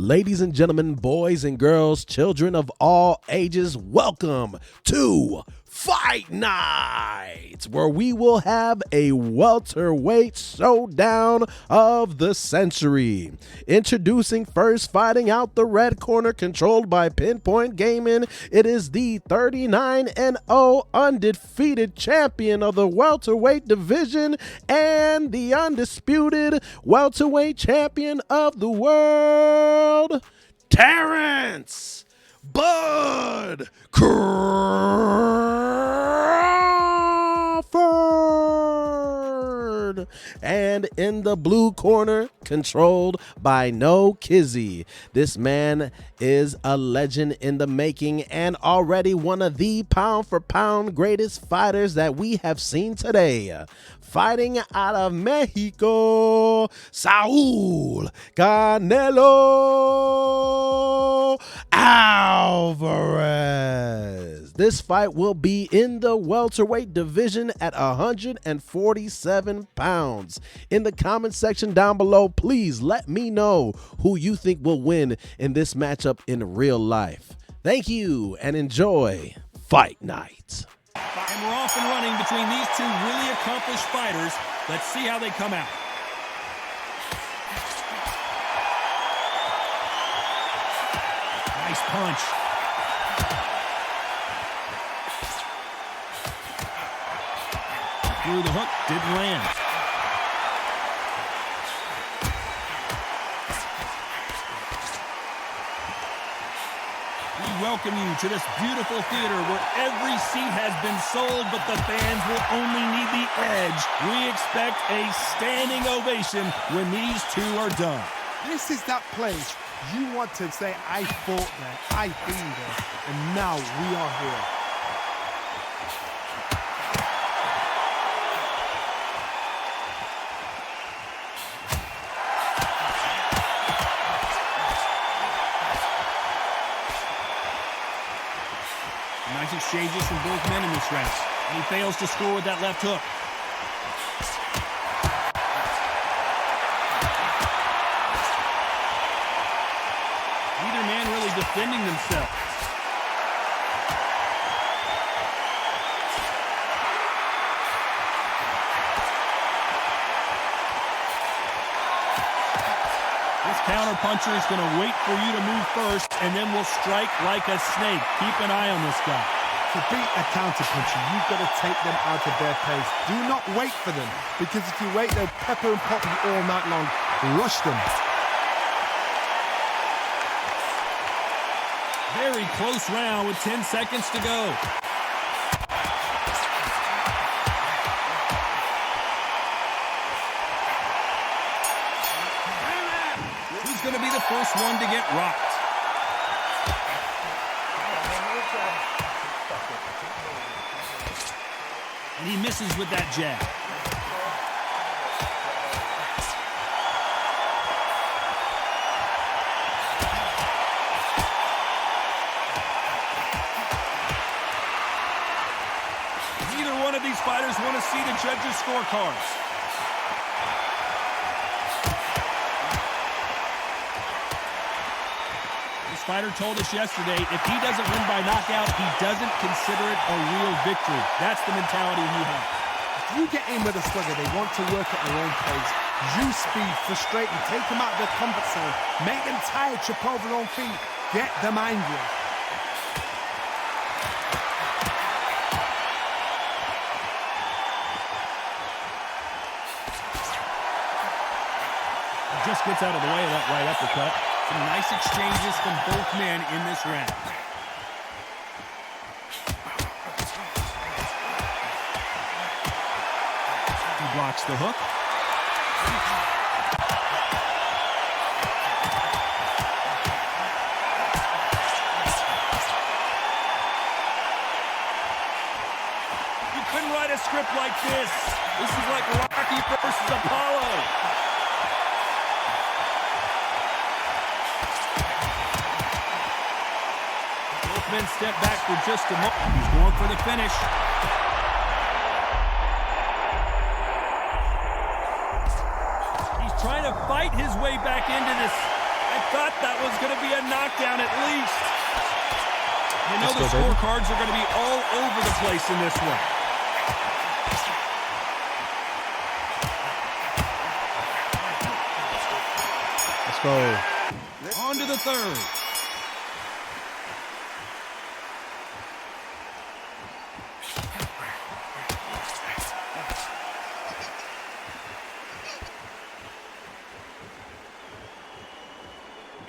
Ladies and gentlemen, boys and girls, children of all ages, welcome to Fight Night, where we will have a welterweight showdown of the century. Introducing first, fighting out the red corner, controlled by Pinpoint Gaming, it is the 39-0 undefeated champion of the welterweight division and the undisputed welterweight champion of the world, Terrence Bud Crawford. And in the blue corner, controlled by no Kizzy. This man is a legend in the making and already one of the pound-for-pound greatest fighters that we have seen today. Fighting out of Mexico, Saul Canelo Alvarez. This fight will be in the welterweight division at 147 pounds. In the comment section down below, please let me know who you think will win in this matchup in real life. Thank you and enjoy Fight Night. And we're off and running between these two really accomplished fighters. Let's see how they come out. Nice punch. Through the hook, didn't land. We welcome you to this beautiful theater where every seat has been sold, but the fans will only need the edge. We expect a standing ovation when these two are done. This is that place you want to say, I fought there, I've been there, and now we are here. Nice exchanges from both men in this round. And he fails to score with that left hook. Neither man really defending themselves. This counter puncher is going to wait for you to move first, and then will strike like a snake. Keep an eye on this guy. To beat a counter puncher, you've got to take them out of their pace. Do not wait for them, because if you wait, they'll pepper and pop you all night long. Rush them. Very close round with 10 seconds to go. Who's going to be the first one to get rocked? And he misses with that jab. Neither one of these fighters want to see the judges' scorecards. This fighter told us yesterday, if he doesn't win by knockout, he doesn't consider it a real victory. That's the mentality he has. If you get in with a slugger, they want to work at their own pace. Use speed, frustrate them, take them out of their comfort zone, make them tired, trip over their own feet, get them angry. He just gets out of the way of that right uppercut. Some nice exchanges from both men in this round. He blocks the hook. You couldn't write a script like this. This is like Rocky versus Apollo. Men step back for just a moment. He's going for the finish. He's trying to fight his way back into this. I thought that was going to be a knockdown at least. You know the scorecards are going to be all over the place in this one. Let's go. On to the third.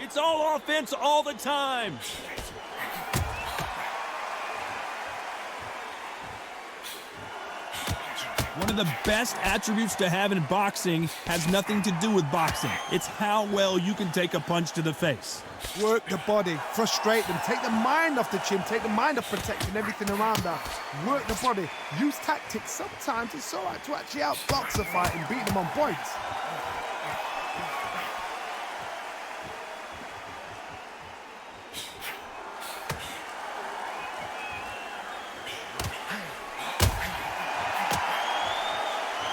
It's all offense all the time. One of the best attributes to have in boxing has nothing to do with boxing. It's how well you can take a punch to the face. Work the body, frustrate them, take the mind off the chin, take the mind off protecting everything around that. Work the body, use tactics. Sometimes it's all right to actually outbox a fight and beat them on points.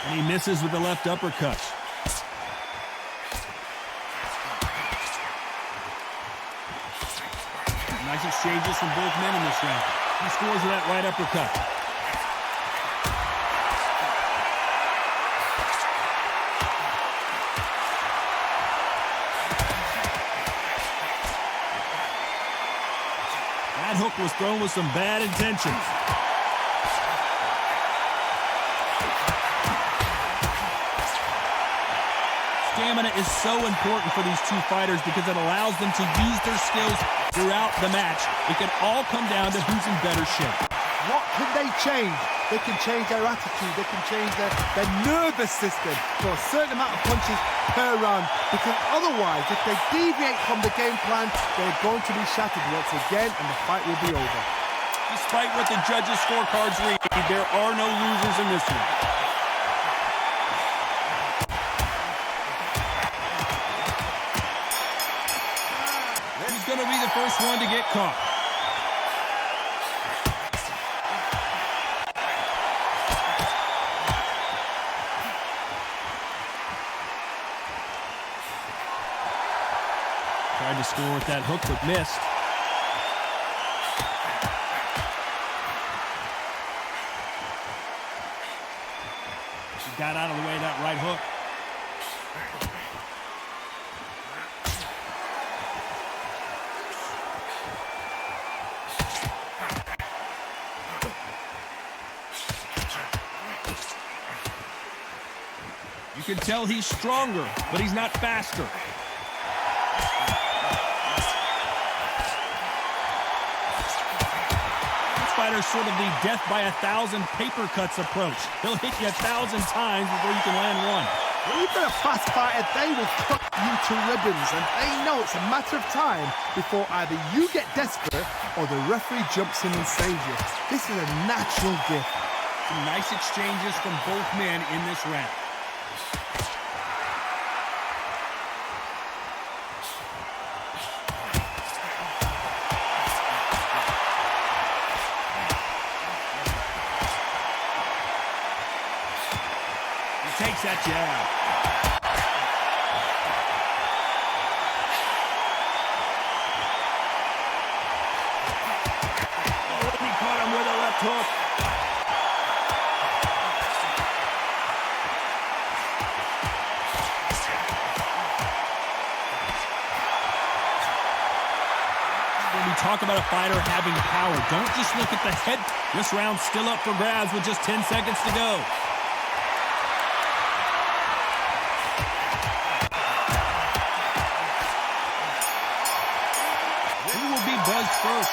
And he misses with the left uppercut. Nice exchanges from both men in this round. He scores with that right uppercut. That hook was thrown with some bad intentions. Stamina is so important for these two fighters because it allows them to use their skills throughout the match. It can all come down to who's in better shape. What can they change? They can change their attitude. They can change their nervous system for a certain amount of punches per round. Because otherwise, if they deviate from the game plan, they're going to be shattered once again and the fight will be over. Despite what the judges' scorecards read, there are no losers in this one. Going to be the first one to get caught. Tried to score with that hook, but missed. He got out of the way of that right hook. You can tell he's stronger, but he's not faster. This fighter's sort of the death by 1,000 paper cuts approach. He'll hit you 1,000 times before you can land one. When you've got a fast fighter, they will cut you to ribbons, and they know it's a matter of time before either you get desperate or the referee jumps in and saves you. This is a natural gift. Some nice exchanges from both men in this round. Takes that jab. Oh, he caught him with a left hook. When we talk about a fighter having power, don't just look at the head. This round's still up for grabs with just 10 seconds to go. Buzzed first.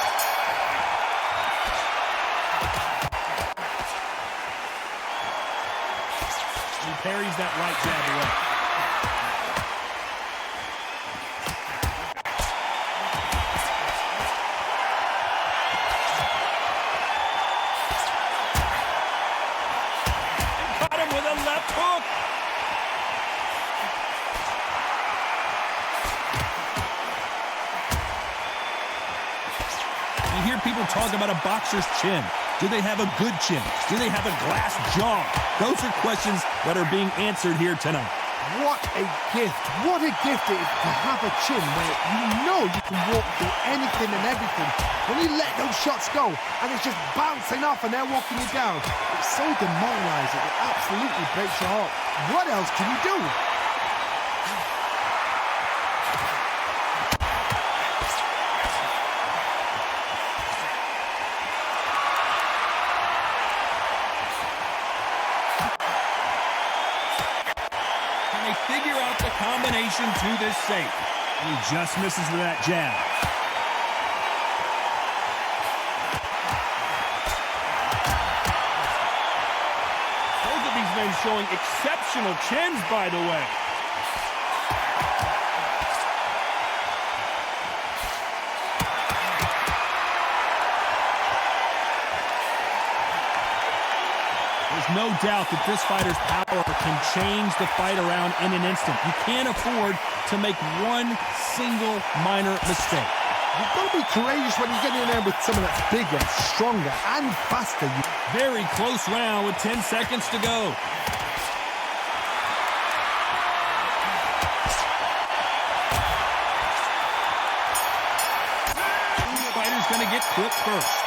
He parries that right jab away. He caught him with a left hook. You hear people talk about a boxer's chin. Do they have a good chin? Do they have a glass jaw? Those are questions that are being answered here tonight. What a gift. What a gift it is to have a chin where you know you can walk through anything and everything. When you let those shots go and it's just bouncing off and they're walking you down, it's so demoralizing. It absolutely breaks your heart. What else can you do? Figure out the combination to this safe. And he just misses with that jab. Both of these men showing exceptional chins, by the way. There's no doubt that this fighter's power can change the fight around in an instant. You can't afford to make one single minor mistake. You've got to be courageous when you get in there with someone that's bigger, stronger, and faster. Very close round with 10 seconds to go. The fighter's going to get clipped first.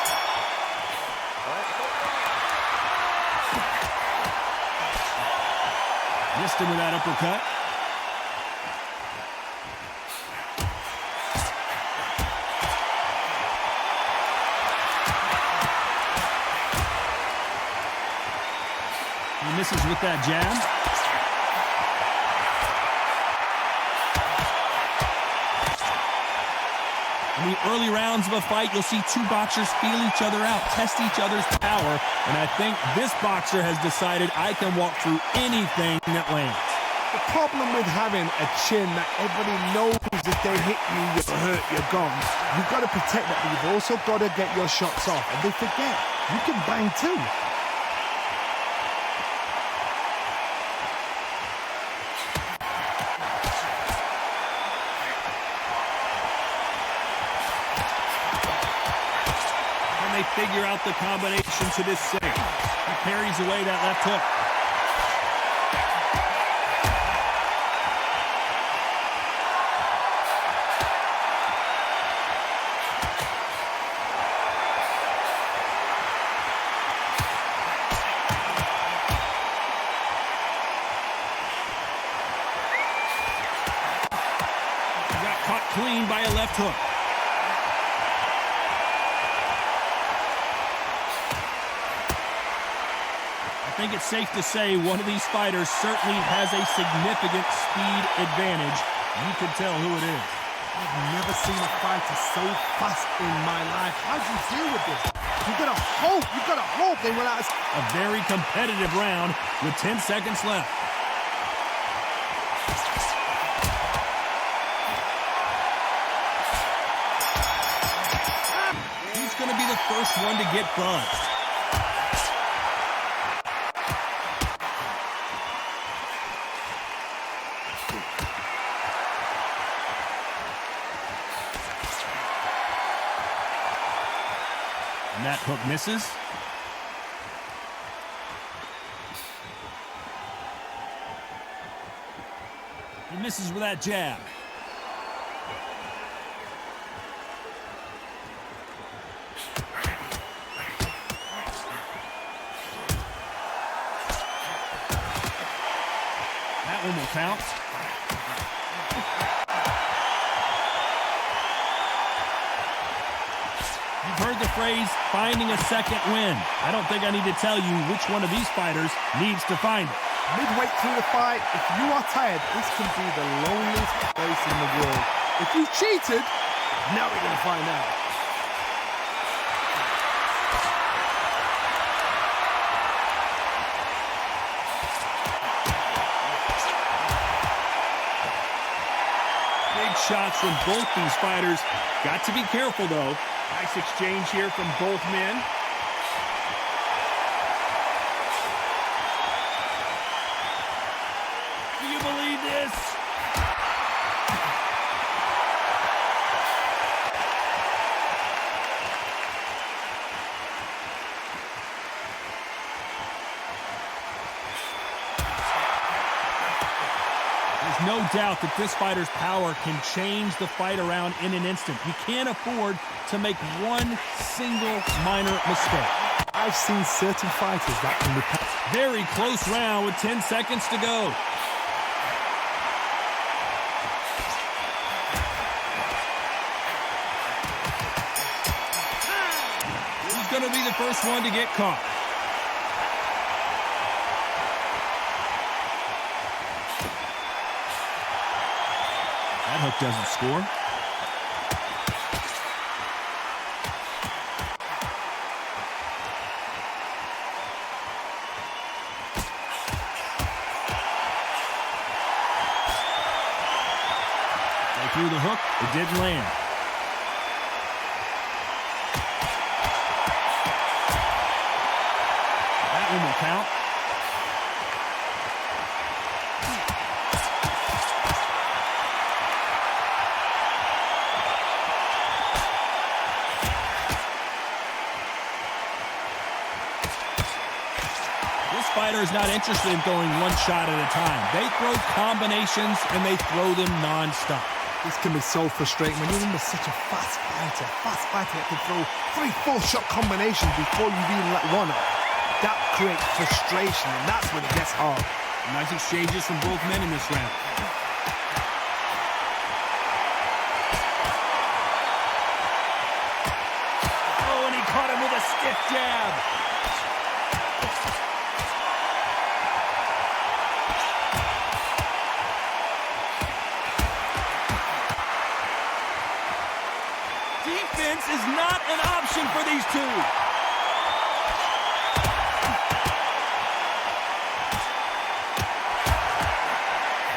Missed him with that uppercut. He misses with that jab. In the early rounds of a fight, you'll see two boxers feel each other out, test each other's power, and I think this boxer has decided I can walk through anything that lands. The problem with having a chin that everybody knows if they hit you, you're hurt, you're gone. You've got to protect that, but you've also got to get your shots off, and they forget, you can bang too. They figure out the combination to this save. He parries away that left hook. He got caught clean by a left hook. I think it's safe to say one of these fighters certainly has a significant speed advantage. You can tell who it is. I've never seen a fighter so fast in my life. How do you deal with this? You've got to hope they run out of... A very competitive round with 10 seconds left. He's going to be the first one to get buzzed. And that hook misses. He misses with that jab. That one will count. You've heard the phrase, finding a second win. I don't think I need to tell you which one of these fighters needs to find it. Midway through the fight, if you are tired, this can be the loneliest place in the world. If you cheated, now we're going to find out. Big shots from both these fighters. Got to be careful, though. Nice exchange here from both men. Do you believe this? no doubt that this fighter's power can change the fight around in an instant. You can't afford to make one single minor mistake. I've seen certain fighters that can be... Very close round with 10 seconds to go. He's going to be the first one to get caught. That hook doesn't score. They threw the hook. It didn't land. That one will count. Fighter is not interested in throwing one shot at a time. They throw combinations and they throw them non-stop. This can be so frustrating when you're under such a fast fighter that can throw 3-4 shot combinations before you even let one up. That creates frustration, and that's when it gets hard. Nice exchanges from both men in this round. Oh, and he caught him with a stiff jab. Defense is not an option for these two.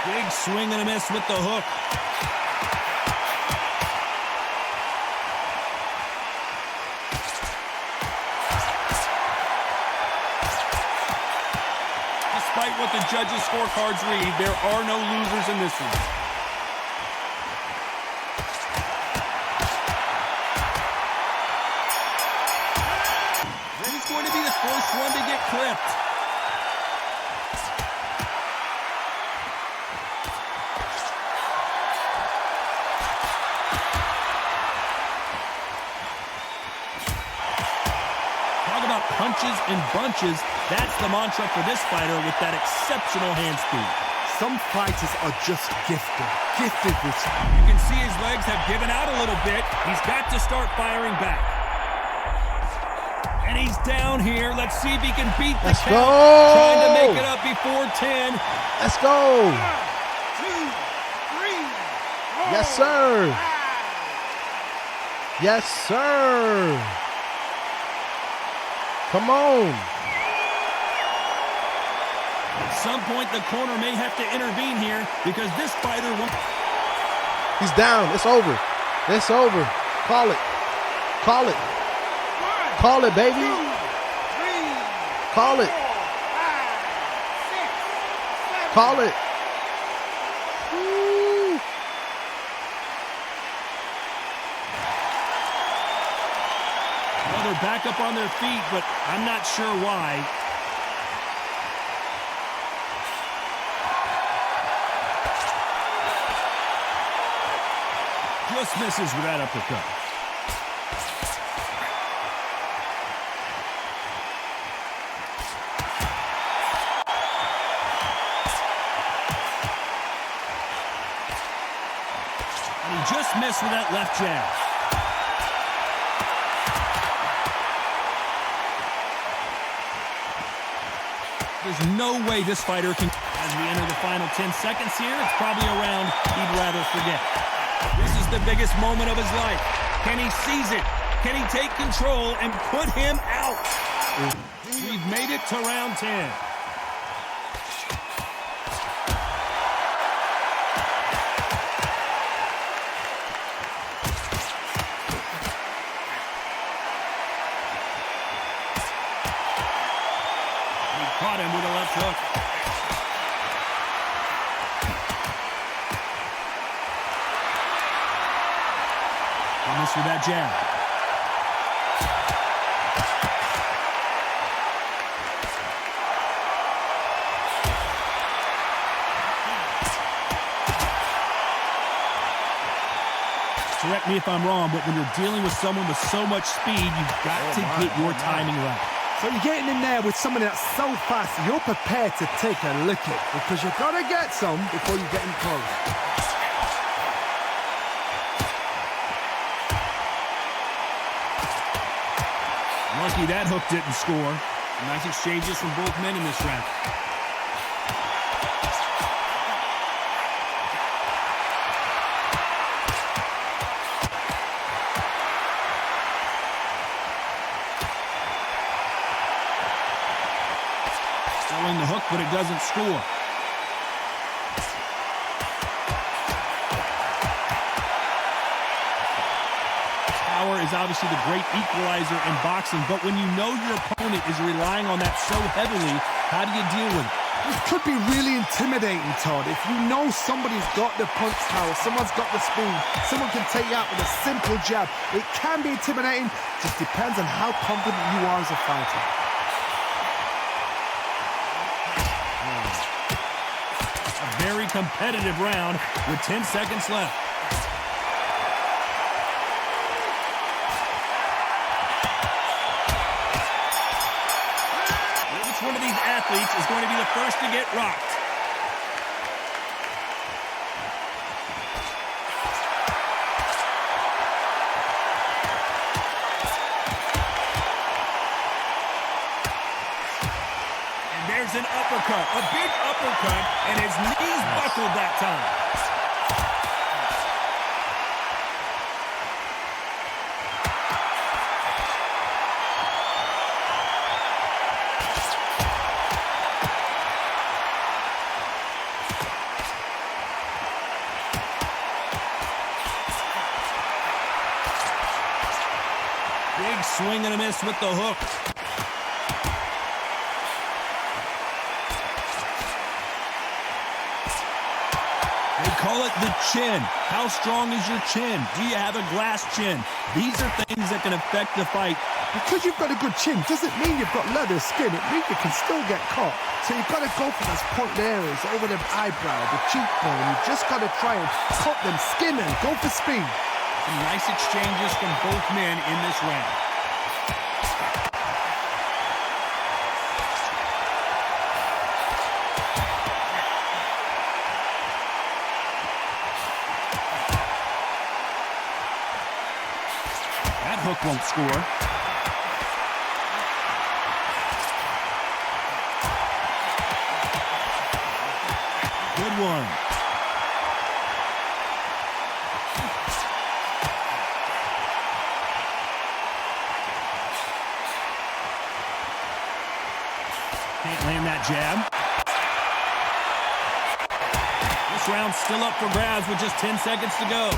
Big swing and a miss with the hook. Despite what the judges' scorecards read, there are no losers in this one. Going to be the first one to get clipped. Talk about punches and bunches. That's the mantra for this fighter with that exceptional hand speed. Some fighters are just gifted with... You can see his legs have given out a little bit. He's got to start firing back. And he's down here. Let's see if he can beat the count. Go! Trying to make it up before 10. Let's go. 1, 2, 3, 4, Yes, sir. 5, 6, Yes, sir. Come on. At some point, the corner may have to intervene here because this fighter won't. He's down. It's over. It's over. Call it. Call it. Call it, baby. 2, 3, Call it. 4, 5, 6, 7. Call it. Woo. Well, they're back up on their feet, but I'm not sure why. Just misses with that uppercut. And he just missed with that left jab. There's no way this fighter can... As we enter the final 10 seconds here, it's probably a round he'd rather forget. This is the biggest moment of his life. Can he seize it? Can he take control and put him out? We've made it to round 10. He caught him with a left hook. Missed with that jab. correct me if I'm wrong, but when you're dealing with someone with so much speed, you've got to get your timing right. So you're getting in there with someone that's so fast, you're prepared to take a licking because you've got to get some before you get in close. Lucky that hook didn't score. Nice exchanges from both men in this round. Throwing the hook, but it doesn't score. Power is obviously the great equalizer in boxing, but when you know your opponent is relying on that so heavily, how do you deal with it? This could be really intimidating, Todd. If you know somebody's got the punch power, someone's got the speed, someone can take you out with a simple jab, it can be intimidating. Just depends on how confident you are as a fighter. A very competitive round with 10 seconds left. Which one of these athletes is going to be the first to get rocked? There's an uppercut, a big uppercut, and his knees buckled that time. Big swing and a miss with the hook. Call it the chin. How strong is your chin? Do you have a glass chin? These are things that can affect the fight. Because you've got a good chin doesn't mean you've got leather skin. It means you can still get caught. So you've got to go for those point areas over the eyebrow, the cheekbone. You've just got to try and cut them, skin them, go for speed. Some nice exchanges from both men in this round. Hook won't score. Good one. Can't land that jab. This round's still up for grabs with just 10 seconds to go.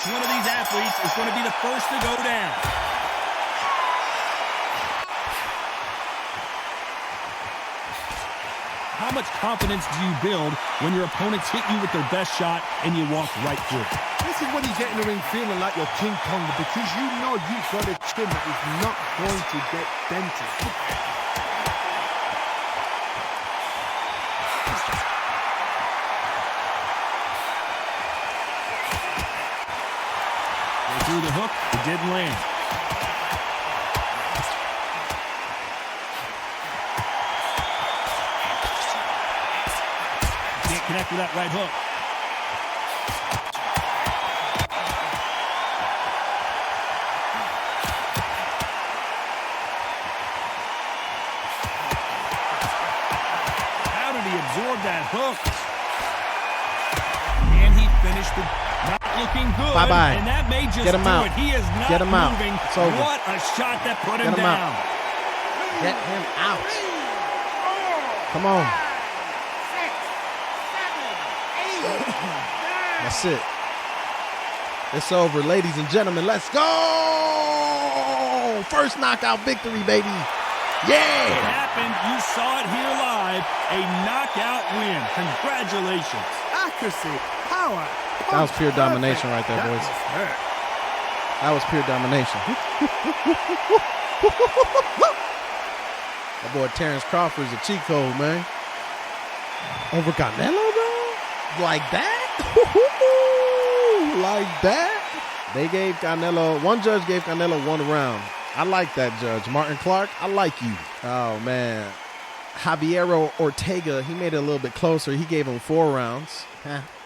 One of these athletes is going to be the first to go down. How much confidence do you build when your opponents hit you with their best shot and you walk right through it? This is when you get in the ring feeling like you're King Kong because you know you've got a chin that is not going to get dented. Through the hook, it didn't land. Can't connect with that right hook. How did he absorb that hook? And he finished the... looking good, bye-bye. And that may just Get him do out. it. He is not Get him out. moving. It's over. What a shot that put him Get him down. out. Get him out. Come on. 6, 7, 8, 9. That's it. It's over, ladies and gentlemen. Let's go. First knockout victory, baby. It Yeah. happened. You saw it here live. A knockout win. Congratulations. Accuracy, power. That was pure domination right there, boys. That was pure domination. That boy Terrence Crawford is a cheat code, man. Over Canelo, bro? Like that? Like that? They gave Canelo, one judge gave Canelo 1 round. I like that judge. Martin Clark, I like you. Oh, man. Javiero Ortega, he made it a little bit closer. He gave him 4 rounds.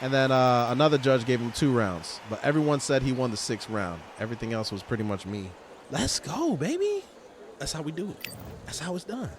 And then another judge gave him 2 rounds. But everyone said he won the 6th round. Everything else was pretty much me. Let's go, baby. That's how we do it. That's how it's done.